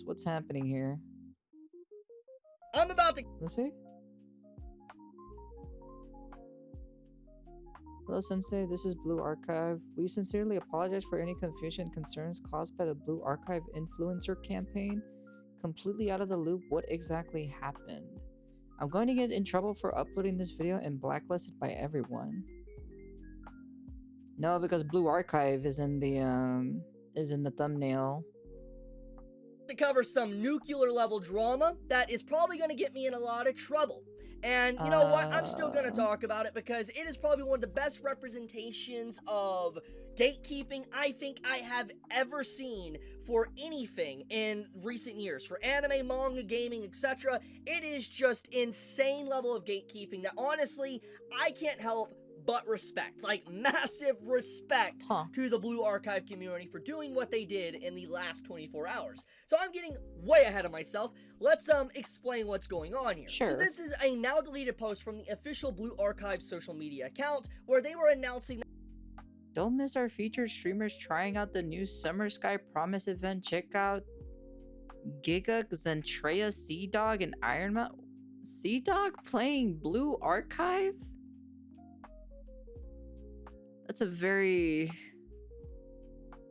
What's happening here? I'm about to. Let's see. Hello, Sensei. This is Blue Archive. We sincerely apologize for any confusion and concerns caused by the Blue Archive influencer campaign. Completely out of the loop, what exactly happened? I'm going to get in trouble for uploading this video and blacklisted by everyone. No, because Blue Archive is in the thumbnail. To cover some nuclear level drama that is probably going to get me in a lot of trouble. And you know what? I'm still going to talk about it because it is probably one of the best representations of gatekeeping I think I have ever seen for anything in recent years. For anime, manga, gaming, etc. It is just insane level of gatekeeping that honestly, I can't help but respect, like massive respect to the Blue Archive community for doing what they did in the last 24 hours. So I'm getting way ahead of myself. Let's explain what's going on here. Sure. So this is a now deleted post from the official Blue Archive social media account where they were announcing Don't miss our featured streamers trying out the new Summer Sky Promise event. Check out Giga, Zentreya, Sea Dog, and Iron Man. Sea Dog playing Blue Archive? That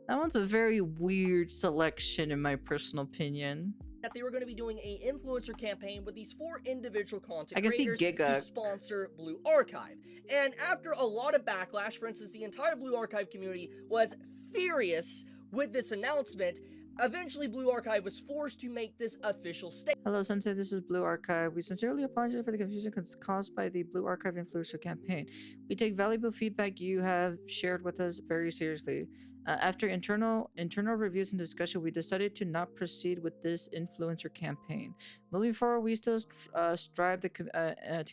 one's a very weird selection in my personal opinion. that they were going to be doing an influencer campaign with these 4 individual content creators to sponsor Blue Archive. And after a lot of backlash, for instance, the entire Blue Archive community was furious with this announcement. Eventually, Blue Archive was forced to make this official statement. Hello, Sensei. This is Blue Archive. We sincerely apologize for the confusion caused by the Blue Archive influencer campaign. We take valuable feedback you have shared with us very seriously. After internal reviews and discussion, we decided to not proceed with this influencer campaign. Moving forward, we still strive to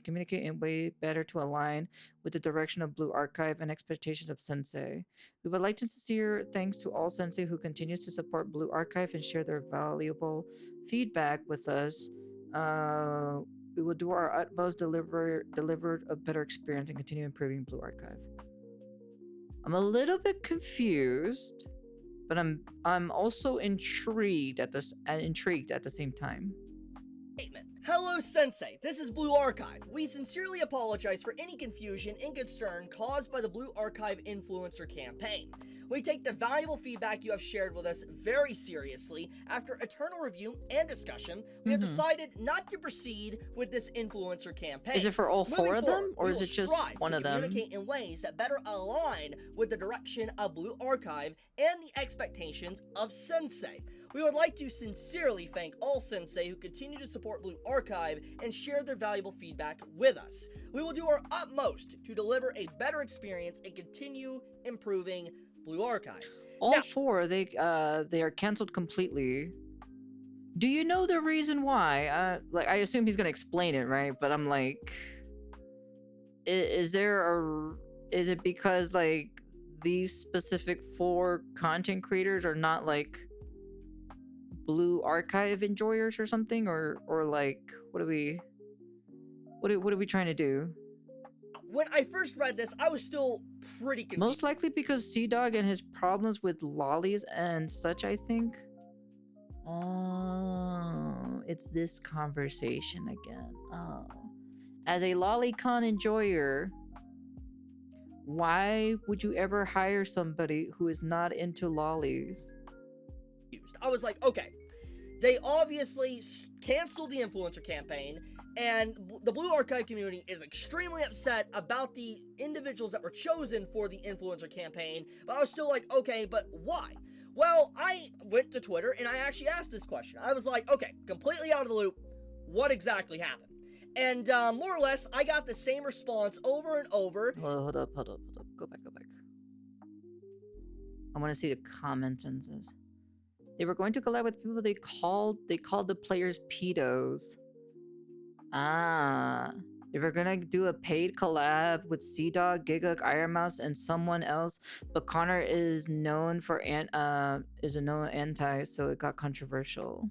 communicate in a way better to align with the direction of Blue Archive and expectations of Sensei. We would like to sincere thanks to all Sensei who continues to support Blue Archive and share their valuable feedback with us. We will do our utmost deliver a better experience and continue improving Blue Archive. I'm a little bit confused, but I'm also intrigued at the same time. Statement. Hello, Sensei. This is Blue Archive. We sincerely apologize for any confusion and concern caused by the Blue Archive influencer campaign. We take the valuable feedback you have shared with us very seriously. After eternal review and discussion, we have decided not to proceed with this influencer campaign. Is it for all 4 of them, or is it just one of them? Communicate in ways that better align with the direction of Blue Archive and the expectations of Sensei. We would like to sincerely thank all Sensei who continue to support Blue Archive and share their valuable feedback with us. We will do our utmost to deliver a better experience and continue improving Blue Archive. All 4, they are canceled completely. Do you know the reason why? Like, I assume he's gonna explain it, right? But I'm like, is it because like these specific 4 content creators are not like Blue Archive enjoyers or something, or like what are we trying to do? When I first read this, I was still pretty confused. Most likely because Sea Dog and his problems with lollies and such, I think. Oh, it's this conversation again. Oh. As a lolicon enjoyer, why would you ever hire somebody who is not into lollies? I was like, okay, they obviously canceled the influencer campaign, and the Blue Archive community is extremely upset about the individuals that were chosen for the influencer campaign, but I was still like, okay, but why? Well, I went to Twitter, and I actually asked this question. I was like, okay, completely out of the loop, what exactly happened? And more or less, I got the same response over and over. Hold up. Go back. I want to see the comment sentences. They were going to collab with people they called the players pedos. They were gonna do a paid collab with Sea Dog, Giga, Iron Mouse, and someone else, but Connor is known for is a known anti, so it got controversial.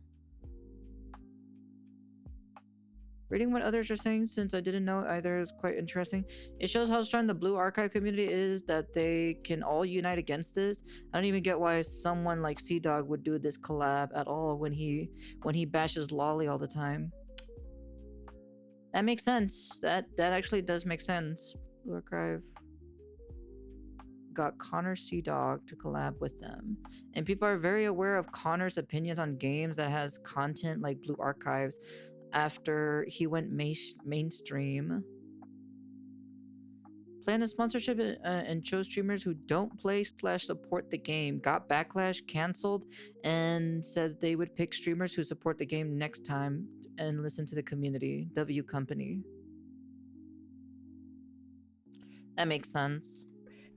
Reading what others are saying, since I didn't know either, is quite interesting. It shows how strong the Blue Archive community is, that they can all unite against this. I don't even get why someone like Sea Dog would do this collab at all when he bashes Lolly all the time. That makes sense. That actually does make sense. Blue Archive got Connor Sea Dog to collab with them, and people are very aware of Connor's opinions on games that has content like Blue Archives after he went mainstream. Planned a sponsorship and chose streamers who don't play / support the game, got backlash, canceled, and said they would pick streamers who support the game next time and listen to the community. W Company. That makes sense.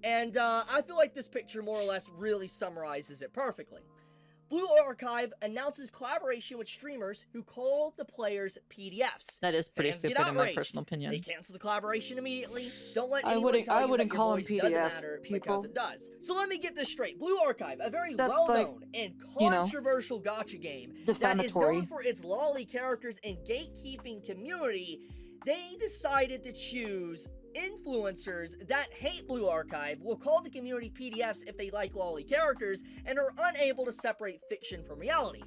And I feel like this picture more or less really summarizes it perfectly. Blue Archive announces collaboration with streamers who call the players PDFs. That is pretty Fans stupid in my personal opinion. They cancel the collaboration immediately. Don't let anyone tell you I wouldn't that your call them voice PDF doesn't matter, people. because it does. So let me get this straight. Blue Archive, a very That's well-known and controversial gacha game that is known for its lolly characters and gatekeeping community, they decided to choose influencers that hate Blue Archive, will call the community PDFs if they like lolly characters, and are unable to separate fiction from reality.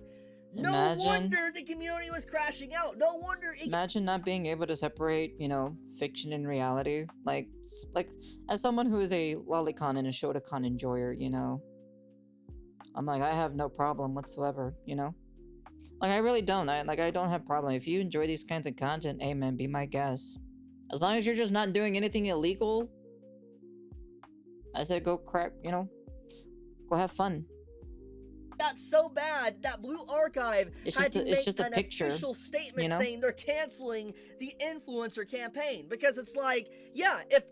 No wonder the community was crashing out. No wonder imagine not being able to separate, you know, fiction and reality. Like as someone who is a lolicon and a shotacon enjoyer, you know, I'm like, I have no problem whatsoever, you know? Like, I really don't. I don't have problem. If you enjoy these kinds of content, hey man, be my guest. As long as you're just not doing anything illegal, I said go crap, you know, go have fun. Got so bad that Blue Archive had to make an official statement, you know, saying they're canceling the influencer campaign, because it's like, yeah, if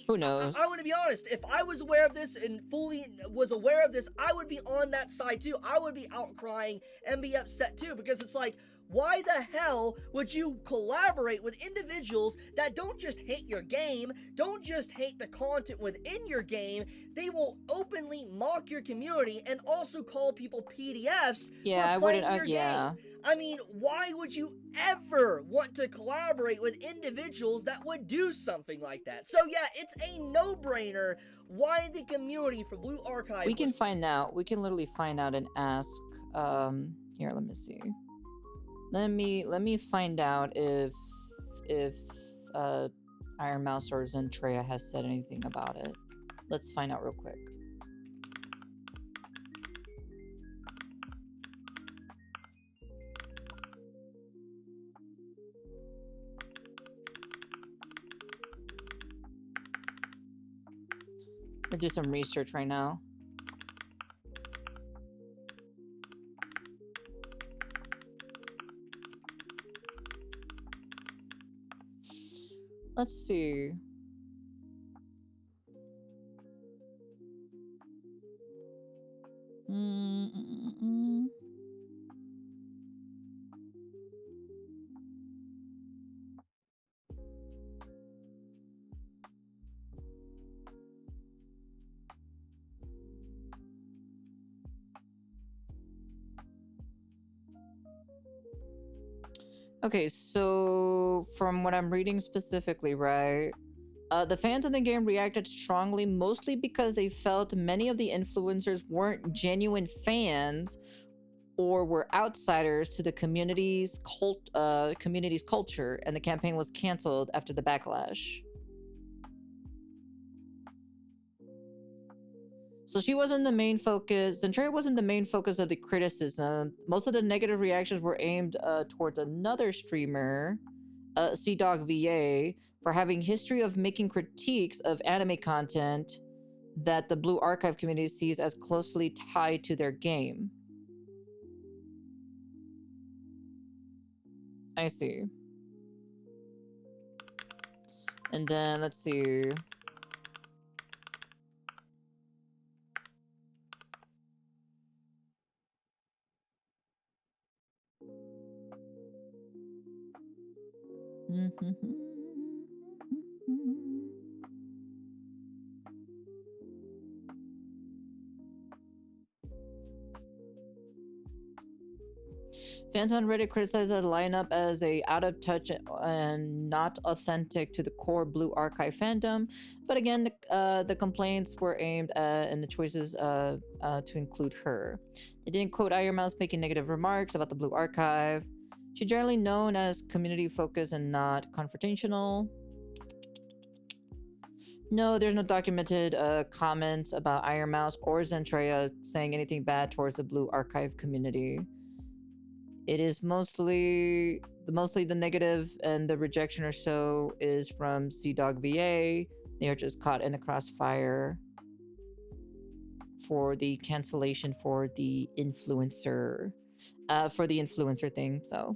who knows? I want to be honest, if I was aware of this and fully was aware of this, I would be on that side too. I would be outcrying and be upset too, because it's like, why the hell would you collaborate with individuals that don't just hate your game, don't just hate the content within your game, they will openly mock your community and also call people PDFs for playing your game. I mean, why would you ever want to collaborate with individuals that would do something like that? So yeah, it's a no-brainer why the community for Blue Archive We can find out. We can literally find out and ask, here, let me see. Let me find out if Iron Mouse or Zentrea has said anything about it. Let's find out real quick. We'll do some research right now. Let's see. Okay, so from what I'm reading specifically, right? The fans in the game reacted strongly, mostly because they felt many of the influencers weren't genuine fans or were outsiders to the community's culture, and the campaign was canceled after the backlash. So she wasn't the main focus. Zentrea wasn't the main focus of the criticism. Most of the negative reactions were aimed towards another streamer, Sea Dog VA, for having history of making critiques of anime content that the Blue Archive community sees as closely tied to their game. I see. And then, let's see. Fans on Reddit criticized the lineup as a out of touch and not authentic to the core Blue Archive fandom. But again, the complaints were aimed at and the choices to include her. They didn't quote Iron Mouse making negative remarks about the Blue Archive. She's generally known as community focused and not confrontational. No, there's no documented comments about Iron Mouse or Zentrea saying anything bad towards the Blue Archive community. It is mostly the negative and the rejection or so is from CDawg VA. They are just caught in the crossfire for the cancellation for the influencer thing. So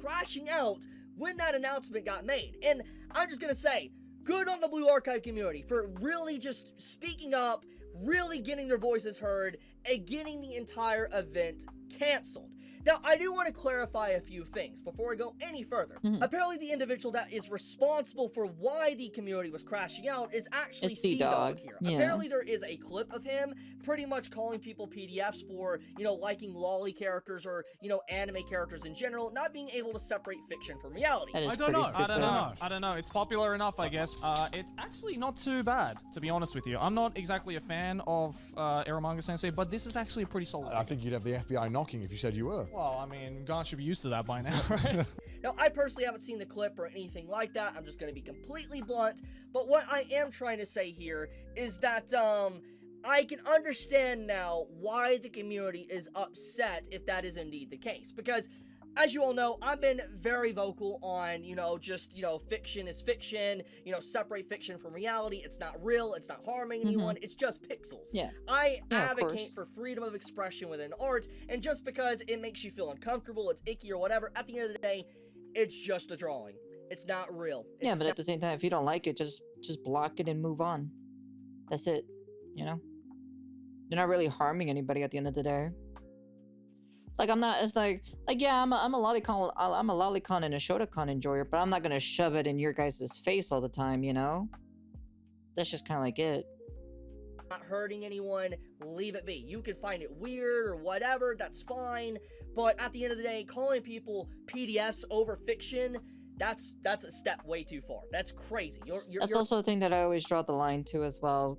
crashing out when that announcement got made. And I'm just gonna say, good on the Blue Archive community for really just speaking up, really getting their voices heard, and getting the entire event canceled. Now, I do want to clarify a few things before I go any further. Apparently, the individual that is responsible for why the community was crashing out is actually CDawg here. Yeah. Apparently, there is a clip of him pretty much calling people PDFs for, liking lolly characters or, anime characters in general, not being able to separate fiction from reality. that is I don't pretty know. stupid. I don't know. It's popular enough, I guess. It's actually not too bad, to be honest with you. I'm not exactly a fan of Eromanga Sensei, but this is actually a pretty solid. I think you'd have the FBI knocking if you said you were. Well, I mean, Garnt should be used to that by now, right? Now, I personally haven't seen the clip or anything like that. I'm just going to be completely blunt. But what I am trying to say here is that, I can understand now why the community is upset if that is indeed the case. Because, as you all know, I've been very vocal on, fiction is fiction, separate fiction from reality. It's not real, it's not harming anyone, it's just pixels. Yeah. I Yeah, of advocate course. for freedom of expression within art, and just because it makes you feel uncomfortable, it's icky or whatever, at the end of the day, it's just a drawing. It's not real. Yeah, It's but not- at the same time, if you don't like it, just block it and move on. That's it. You're not really harming anybody at the end of the day. Like I'm not. It's like yeah, I'm a lolicon. I'm a lolicon and a Shotacon enjoyer, but I'm not gonna shove it in your guys' face all the time. That's just kind of like it. not hurting anyone, leave it be. You can find it weird or whatever, that's fine. But at the end of the day, calling people PDFs over fiction, that's a step way too far. That's crazy. That's also a thing that I always draw the line to as well.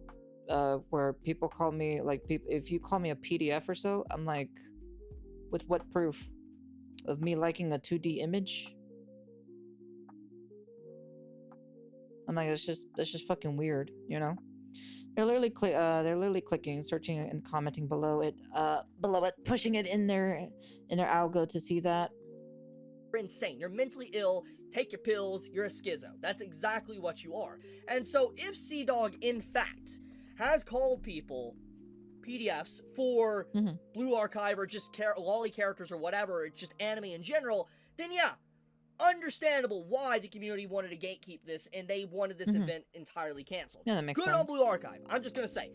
Where people call me if you call me a PDF or so, I'm like, with what proof of me liking a 2D image? I'm like, that's just fucking weird, They're literally clicking, searching, and commenting below it, pushing it in their algo to see that. You're insane. You're mentally ill. Take your pills. You're a schizo. That's exactly what you are. And so if CDawg, in fact, has called people PDFs for Blue Archive or just lolly characters or whatever, just anime in general, then yeah, understandable why the community wanted to gatekeep this and they wanted this event entirely canceled. Yeah, that makes Good sense. on Blue Archive. I'm just going to say,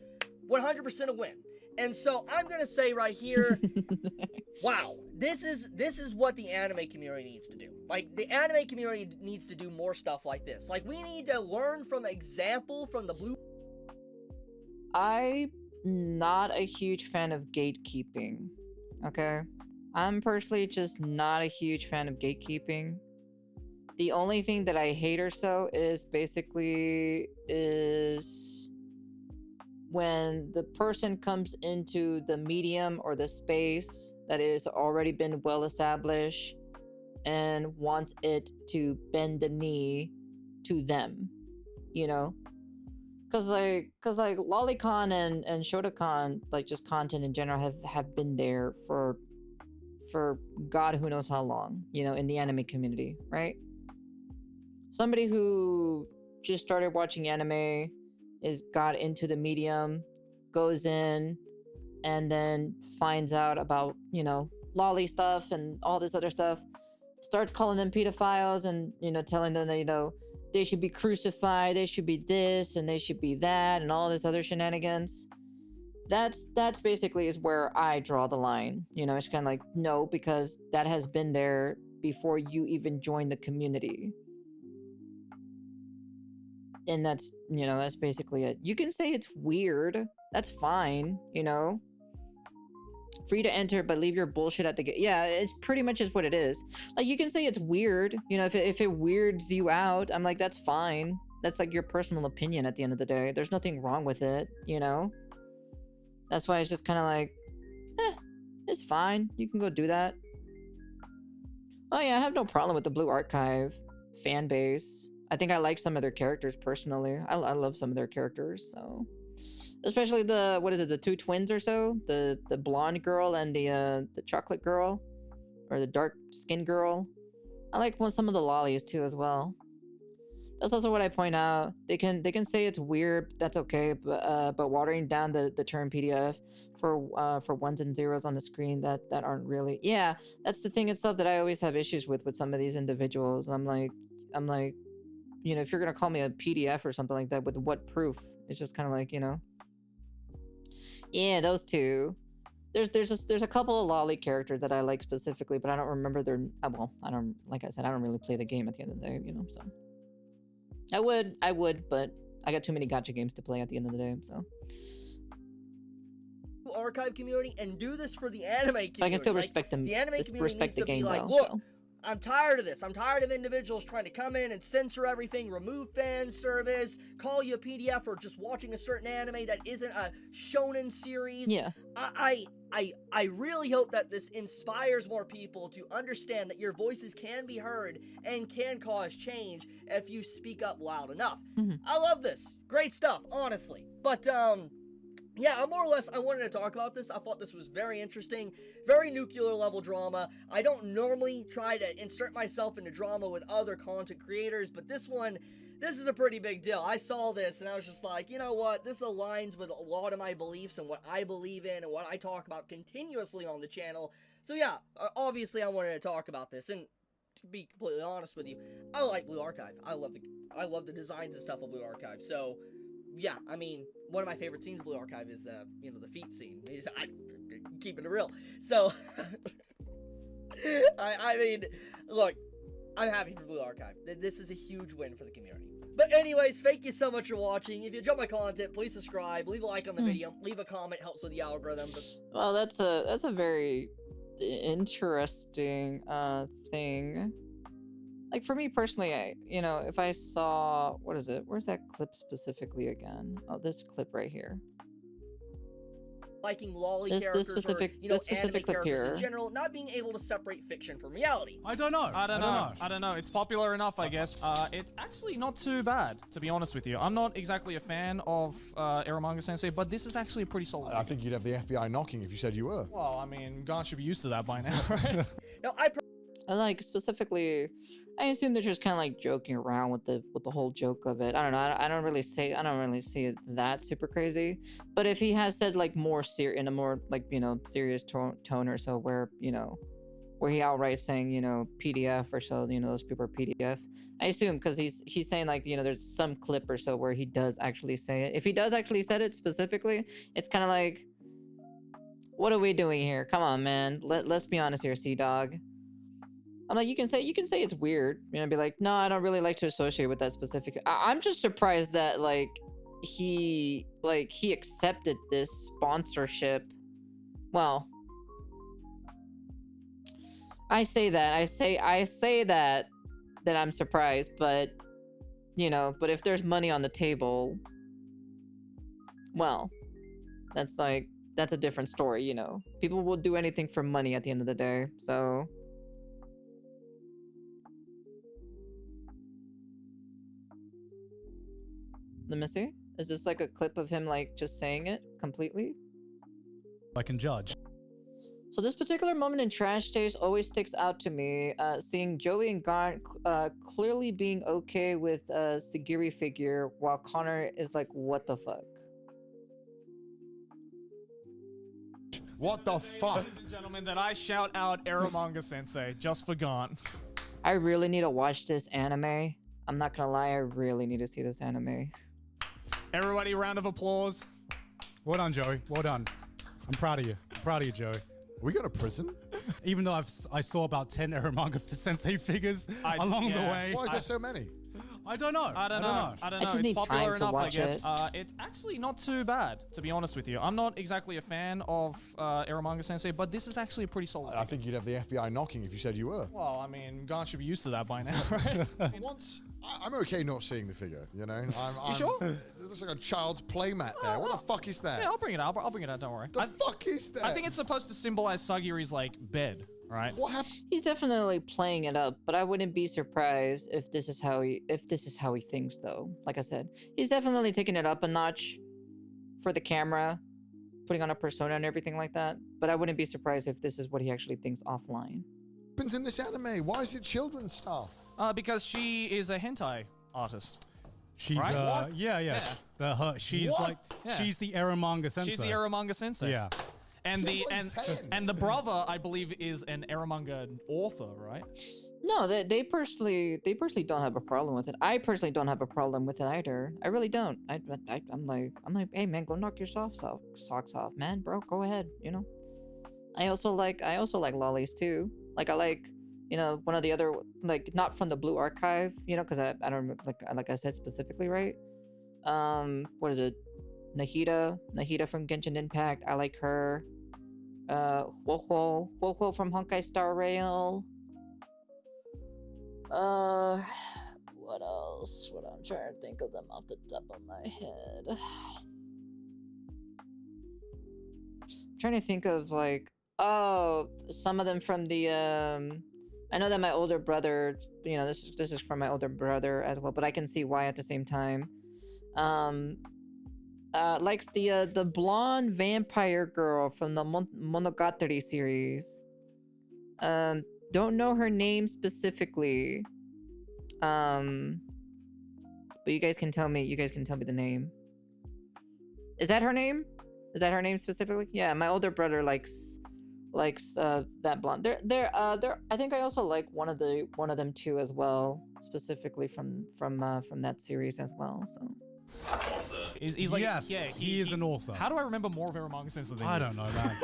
100% a win. And so I'm going to say right here, wow, this is what the anime community needs to do. Like, the anime community needs to do more stuff like this. Like, we need to learn from example from the Blue... I'm not a huge fan of gatekeeping, okay? I'm personally just not a huge fan of gatekeeping. The only thing that I hate or so is when the person comes into the medium or the space that is already been well established and wants it to bend the knee to them, Cause like Lolicon and Shotacon, like just content in general, have been there for God who knows how long, in the anime community, right? Somebody who just started watching anime got into the medium, goes in, and then finds out about, lolly stuff and all this other stuff, starts calling them pedophiles and, telling them that, they should be crucified, they should be this, and they should be that, and all this other shenanigans. That's basically is where I draw the line. It's kind of like, no, because that has been there before you even join the community. And that's basically it. You can say it's weird. That's fine, Free to enter, but leave your bullshit at the gate. Yeah, it's pretty much is what it is. Like, you can say it's weird, you know, if it weirds you out, I'm like, that's fine. That's like your personal opinion at the end of the day. There's nothing wrong with it, you know? That's why it's just kind of like, it's fine. You can go do that. Oh yeah, I have no problem with the Blue Archive fan base. I think I like some of their characters personally. I love some of their characters, so... Especially the, what is it, the two twins or so? The blonde girl and the chocolate girl? Or the dark skin girl? I like some of the lollies too as well. That's also what I point out. They can say it's weird, that's okay, but watering down the term PDF for ones and zeros on the screen that aren't really... Yeah, that's the thing itself that I always have issues with some of these individuals. I'm like, you know, if you're gonna call me a PDF or something like that, with what proof? It's just kind of like, you know... Yeah, those two. There's a couple of lolly characters that I like specifically, but I don't remember their... well, I don't... Like I said, I don't really play the game at the end of the day, you know, so... I would, but I got too many gacha games to play at the end of the day, so... Archive community and do this for the anime community. I can still respect them. The anime community respect needs the game, to be like, though, look, so. I'm tired of this. I'm tired of individuals trying to come in and censor everything, remove fan service, call you a PDF for just watching a certain anime that isn't a shonen series. Yeah. I really hope that this inspires more people to understand that your voices can be heard and can cause change if you speak up loud enough. I love this. Great stuff, honestly. But, yeah, more or less, I wanted to talk about this. I thought this was very interesting, very nuclear level drama. I don't normally try to insert myself into drama with other content creators, but this is a pretty big deal. I saw this and I was just like, you know what? This aligns with a lot of my beliefs and what I believe in and what I talk about continuously on the channel. So yeah, obviously I wanted to talk about this, and to be completely honest with you, I like Blue Archive. I love the designs and stuff of Blue Archive. So yeah, I mean, one of my favorite scenes of Blue Archive is, you know, the feet scene. I'm keeping it real. So, I mean, look, I'm happy for Blue Archive. This is a huge win for the community. But anyways, thank you so much for watching. If you enjoyed my content, please subscribe, leave a like on the video, leave a comment, helps with the algorithm. Well, that's a very interesting thing. Like, for me personally, you know, if I saw, what is it? Where's that clip specifically again? Oh, this clip right here. Liking lolly characters, specific, or, you know, this specific anime clip characters here. in general, not being able to separate fiction from reality. I don't know. It's popular enough, I guess. It's actually not too bad, to be honest with you. I'm not exactly a fan of Eromanga Sensei, but this is actually a pretty solid I think you'd have the FBI knocking if you said you were. Well, I mean, Garnt should be used to that by now, right? Now, I like specifically, I assume they're just kind of like joking around with the whole joke of it. I don't know. I don't really see it that super crazy. But if he has said like more in a more like, you know, serious tone or so, where, you know, where he outright saying, you know, PDF or so, you know, those people are PDF. I assume because he's saying like, you know, there's some clip or so where he does actually say it. If he does actually said it specifically, it's kind of like, what are we doing here? Come on, man. Let's be honest here, Sea-Dog. I'm like, you can say it's weird, you know, be like, no, I don't really like to associate with that specific. I'm just surprised that like he accepted this sponsorship. Well, I say that I'm surprised, but you know, but if there's money on the table, well, that's a different story, you know. People will do anything for money at the end of the day, so. Let me see. Is this like a clip of him like just saying it completely? I can judge. So this particular moment in Trash Taste always sticks out to me. Seeing Joey and Garnt clearly being okay with Sagiri figure, while Connor is like, what the fuck? What the fuck? Ladies and gentlemen, that I shout out Eromanga Sensei just for Garnt. I really need to watch this anime. I'm not gonna lie, I really need to see this anime. Everybody, round of applause. Well done, Joey. Well done. I'm proud of you. I'm proud of you, Joey. We go to prison? Even though I saw about 10 Eromanga Sensei figures along the way. Why is there so many? I don't know. I don't know. I just It's need popular time to enough, I watch guess. it. It's actually not too bad, to be honest with you. I'm not exactly a fan of Eromanga Sensei, but this is actually a pretty solid. I think you'd have the FBI knocking if you said you were. Well, I mean, Garnt should be used to that by now, right? Once, I'm okay not seeing the figure, you know? You sure? There's like a child's playmat there. What the fuck is that? Yeah, I'll bring it out. I'll bring it out. Don't worry. The fuck is that? I think it's supposed to symbolize Sagiri's like bed, right? What happened? He's definitely playing it up, but I wouldn't be surprised if this is how he thinks though. Like I said, he's definitely taking it up a notch for the camera, putting on a persona and everything like that. But I wouldn't be surprised if this is what he actually thinks offline. What happens in this anime? Why is it children's stuff? Because she is a hentai artist. She's Right? What? yeah. She's What? like Yeah. she's the Eromanga sensei. She's the Eromanga Sensei. Yeah. And She's the like 10. and the brother, I believe, is an Eromanga author, right? No, they personally don't have a problem with it. I personally don't have a problem with it either. I really don't. I'm like, hey man, go knock your socks off, man, bro. Go ahead, you know. I also like lollies too. Like I like, you know, one of the other, like, not from the Blue Archive, you know, because I don't remember, like I said specifically, right? What is it? Nahida from Genshin Impact. I like her. Woho from Honkai Star Rail. What else? What I'm trying to think of them off the top of my head. I'm trying to think of like, some of them from the I know that my older brother, you know, this is from my older brother as well, but I can see why at the same time. Likes the blonde vampire girl from the Monogatari series. Don't know her name specifically. But you guys can tell me the name. Is that her name? Is that her name specifically? Yeah, my older brother likes that blonde. They're I think I also like one of them too as well, specifically from that series as well. So He's like, yes, yeah, he is an author. How do I remember more of Eromanga Sensei than I you? don't know, man.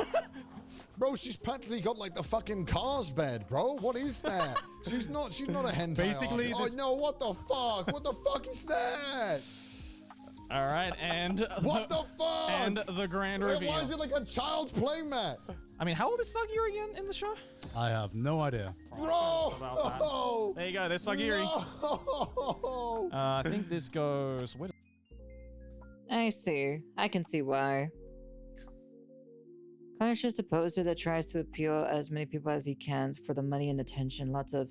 Bro, she's practically got like the fucking Cars bed, bro. What is that? she's not a hentai Basically, artist. Oh no, what the fuck? What the fuck is that? All right, and What the fuck? And the grand Wait, reveal. why is it like a child's playmat? I mean, how old is Sagiri again in the show? I have no idea. Bro! About that. No! There you go. There's Sagiri. No! I think this goes. Wait. I see. I can see why. Connor's just a poser that tries to appeal as many people as he can for the money and attention. Lots of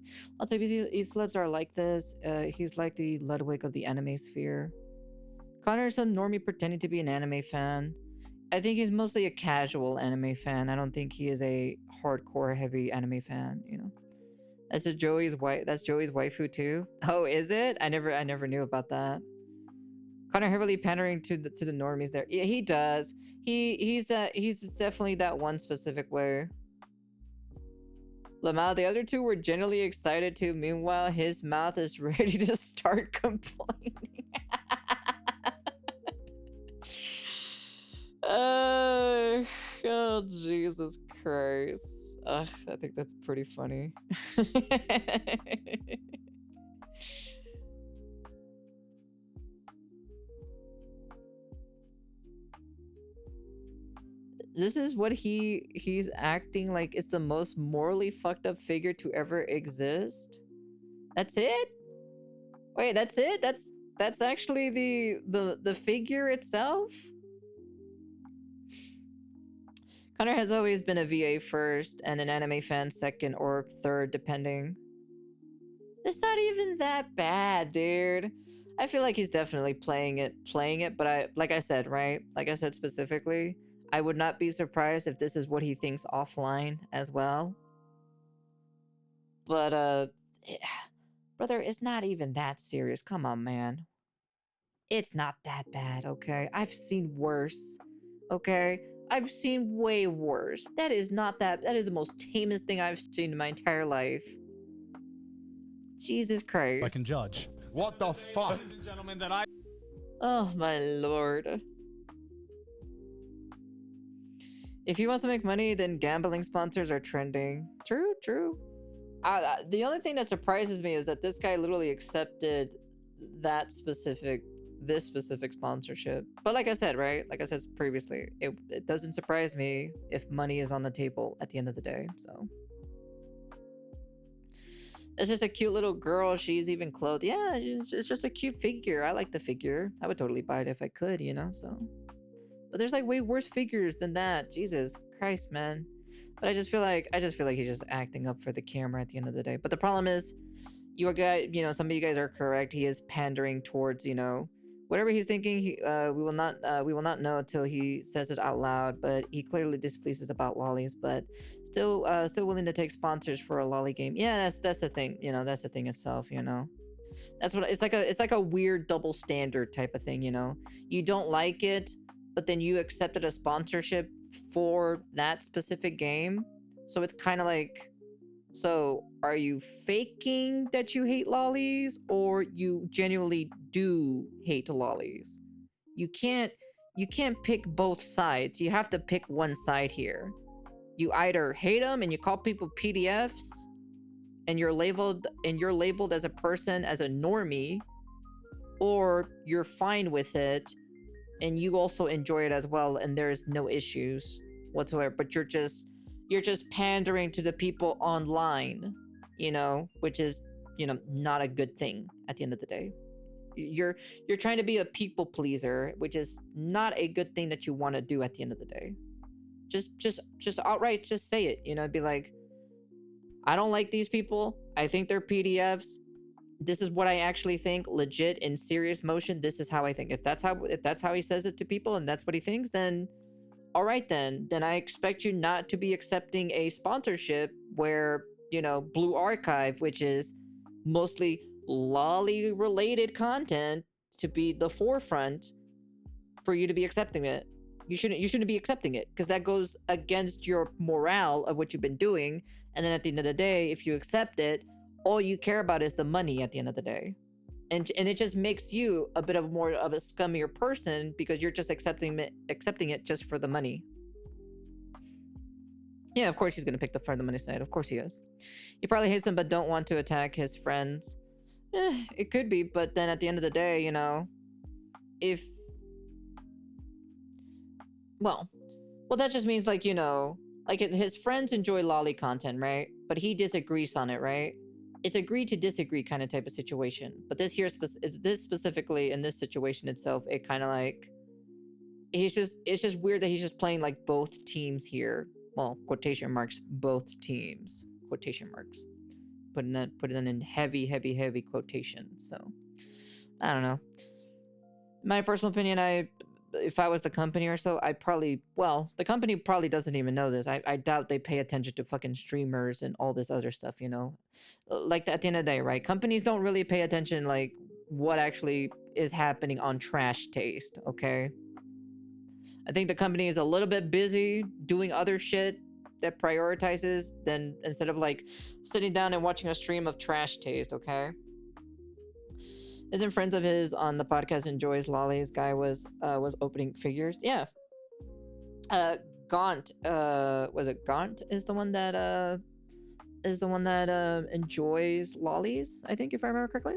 easy celebs are like this. He's like the Ludwig of the anime sphere. Connor is a normie pretending to be an anime fan. I think he's mostly a casual anime fan. I don't think he is a hardcore heavy anime fan, you know. That's Joey's waifu too. Oh, is it? I never knew about that. Connor heavily pandering to the normies there. Yeah, he does. He's definitely that one specific way. Lamau, the other two were generally excited too. Meanwhile, his mouth is ready to start complaining. Oh, Jesus Christ. I think that's pretty funny. This is what he's acting like it's the most morally fucked up figure to ever exist. That's it? Wait, that's it? That's actually the figure itself? Connor has always been a VA first and an anime fan second or third, depending. It's not even that bad, dude. I feel like he's definitely playing it, but like I said, right? Like I said specifically, I would not be surprised if this is what he thinks offline as well. But brother, it's not even that serious. Come on, man. It's not that bad, okay? I've seen worse, okay? I've seen way worse. That is the most tamest thing I've seen in my entire life. Jesus Christ. I can judge. What the fuck? Ladies and gentlemen, that I. Oh my lord. If he wants to make money, then gambling sponsors are trending. True. The only thing that surprises me is that this guy literally accepted this specific sponsorship. But like I said, right? Like I said previously, it doesn't surprise me if money is on the table at the end of the day. So it's just a cute little girl. She's even clothed. Yeah, it's just a cute figure. I like the figure. I would totally buy it if I could, you know. So, but there's like way worse figures than that. Jesus Christ, man. But I just feel like he's just acting up for the camera at the end of the day. But the problem is, some of you guys are correct. He is pandering towards, whatever he's thinking. We will not know until he says it out loud. But he clearly displeases about lollies, but still willing to take sponsors for a lolly game. Yeah, that's the thing. That's the thing itself. That's what it's like a weird double standard type of thing. You don't like it, but then you accepted a sponsorship for that specific game. So it's kind of like, so are you faking that you hate lollies, or you genuinely do hate lollies? You can't pick both sides. You have to pick one side here. You either hate them and you call people PDFs and you're labeled as a person, as a normie, or you're fine with it and you also enjoy it as well and there's no issues whatsoever, but you're just pandering to the people online, which is, not a good thing at the end of the day. You're trying to be a people pleaser, which is not a good thing that you want to do at the end of the day. Just outright just say it, be like, I don't like these people. I think they're PDFs. This is what I actually think, legit, in serious motion. This is how I think. If that's how he says it to people and that's what he thinks, then all right, then I expect you not to be accepting a sponsorship where, Blue Archive, which is mostly lolly related content, to be the forefront for you to be accepting it. You shouldn't be accepting it, because that goes against your morale of what you've been doing. And then at the end of the day, if you accept it, all you care about is the money at the end of the day. And it just makes you a bit of more of a scummier person, because you're just accepting it just for the money. Yeah, of course he's gonna pick the for the money side. Of course he is. He probably hates them, but don't want to attack his friends. It could be, but then at the end of the day, if well, that just means like his friends enjoy lolly content, right? But he disagrees on it, right? It's agree to disagree kind of type of situation. But this specifically in this situation itself, it kind of like, it's just weird that he's just playing like both teams here. Well, quotation marks, both teams, quotation marks. Putting it in heavy quotations. So I don't know. My personal opinion, if I was the company or so, the company probably doesn't even know this. I doubt they pay attention to fucking streamers and all this other stuff, Like, at the end of the day, right? Companies don't really pay attention, like, what actually is happening on Trash Taste, okay? I think the company is a little bit busy doing other shit that prioritizes than instead of, like, sitting down and watching a stream of Trash Taste, okay? Isn't friends of his on the podcast enjoys lollies? Guy was opening figures. Yeah. Gaunt. Was it Gaunt? Is the one that enjoys lollies? I think, if I remember correctly.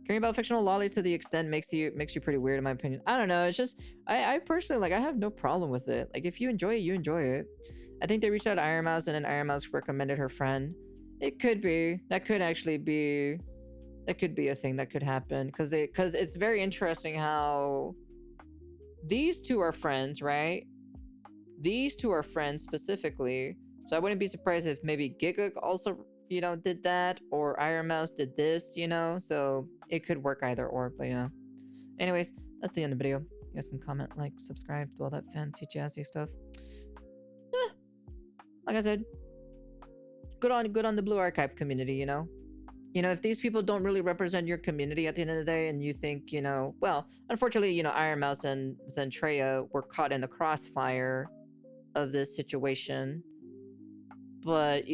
Caring about fictional lollies to the extent makes you pretty weird, in my opinion. I don't know. It's just I personally, like, I have no problem with it. Like, if you enjoy it, you enjoy it. I think they reached out to Iron Mouse and then Iron Mouse recommended her friend. It could be. That could actually be. That could be a thing that could happen, because it's very interesting how these two are friends, right? These two are friends specifically, so I wouldn't be surprised if maybe Giga also, did that, or Iron Mouse did this, so it could work either or, but yeah. Anyways, that's the end of the video. You guys can comment, like, subscribe, do all that fancy jazzy stuff. Like I said, good on the Blue Archive community, if these people don't really represent your community at the end of the day, and you think, well, unfortunately, Iron Mouse and Zentreya were caught in the crossfire of this situation. But,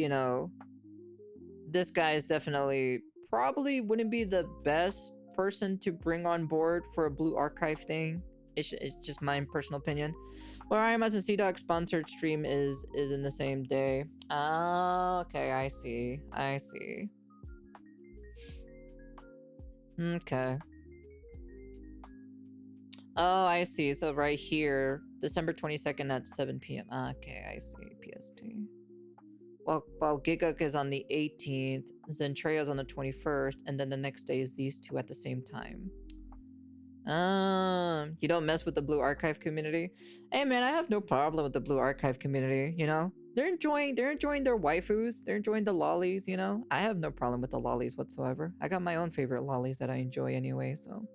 this guy is definitely probably wouldn't be the best person to bring on board for a Blue Archive thing. It's just my personal opinion. Well, Iron Mouse and Sea-Dog sponsored stream is in the same day. Oh, okay, I see. Okay. Oh, I see. So right here, December 22nd at 7 p.m. Okay, I see. PST. While Giguk is on the 18th, Zentrea's on the 21st, and then the next day is these two at the same time. You don't mess with the Blue Archive community? Hey man, I have no problem with the Blue Archive community, you know? They're enjoying their waifus, they're enjoying the lollies, you know? I have no problem with the lollies whatsoever. I got my own favorite lollies that I enjoy anyway, so